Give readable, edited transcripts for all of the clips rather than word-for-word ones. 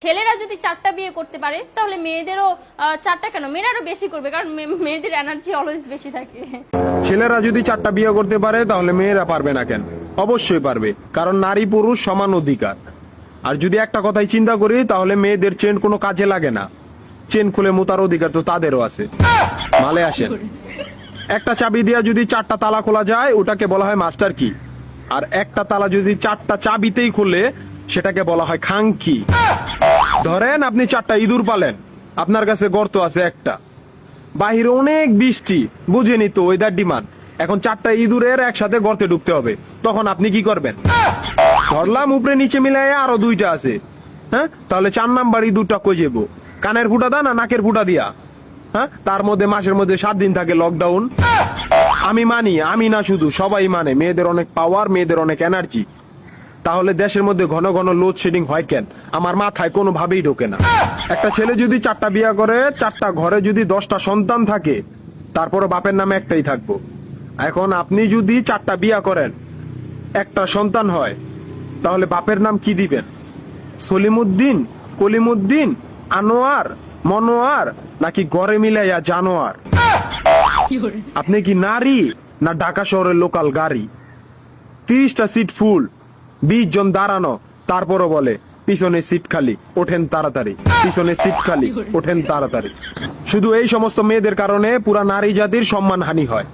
ছেলেরা যদি 4টা বিয়ে করতে পারে তাহলে মেয়েদেরও 4টা কেন, মেয়েরা আরো বেশি করবে, কারণ মেয়েদের এনার্জি অলওয়েজ বেশি থাকে। ছেলেরা যদি 4টা বিয়ে করতে পারে তাহলে মেয়েরা পারবে না কেন? অবশ্যই পারবে, কারণ নারী পুরুষ সমান অধিকার। আর যদি একটা কথাই চিন্তা করি তাহলে মেয়েদের চেন কোনো কাজে লাগে না, চেন খুলে মুতার অধিকার তো তাদেরও আছে। মালে আসেন, একটা চাবি দিয়া যদি 4টা তালা খোলা যায় ওটাকে বলা হয় মাস্টার কি, আর একটা তালা যদি 4টা চাবিতেই খুলে সেটাকে বলা হয় খাঙ্কি। ধরেন আপনি 4টা ইঁদুর পালেন, আপনার কাছে গর্ত আছে একটা, বাহিরে অনেক বৃষ্টি, বুঝেনি তো ওয়েদার ডিমান্ড, এখন 4টা ইঁদুরের একসাথে গর্তে ঢুকতে হবে, তখন আপনি কি করবেন? ধরলাম উপরে নিচে মিলাই আরো 2টা আছে, হ্যাঁ, তাহলে 4 নাম্বার ইঁদুরটা কই যাবো? কানের ফুটা দা না নাকের ফুটা দিয়া? হ্যাঁ, তার মধ্যে মাসের মধ্যে 7 দিন থাকে লকডাউন। আমি মানি, আমি না শুধু সবাই মানে মেয়েদের অনেক পাওয়ার, মেয়েদের অনেক এনার্জি। তাহলে দেশের মধ্যে ঘন ঘন লোডশেডিং হয় কেন? আমার মাথায় কোনোভাবেই ঢোকে না। একটা ছেলে যদি 4টা বিয়ে করে, 4টা ঘরে যদি 10টা সন্তান থাকে, তারপরও বাপের নামে একটাই থাকবো। এখন আপনি যদি 4টা বিয়ে করেন, একটা সন্তান হয়, তাহলে বাপের নাম কি দিবেন? সলিমুদ্দিন, কলিমুদ্দিন, আনোয়ার, মনোয়ার, নাকি গড়ে মিলাইয়া জানোয়ার? আপনি কি নারী না ঢাকা শহরের লোকাল গাড়ি? 30টা সিট ফুল, 20 জন দাঁড়ানো, তারপরও বলে পিছনে সিট খালি, ওঠেন তাড়াতাড়ি, পিছনে সিট খালি, ওঠেন তাড়াতাড়ি। শুধু এই সমস্ত মেয়েদের কারণে পুরা নারী জাতির সম্মানহানি হয়।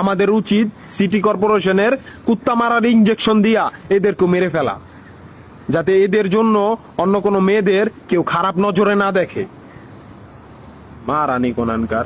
আমাদের উচিত সিটি কর্পোরেশনের কুত্তা মারার ইনজেকশন দিয়া এদেরকে মেরে ফেলা, যাতে এদের জন্য অন্য কোনো মেয়েদের কেউ খারাপ নজরে না দেখে। মারানি কোনানকার।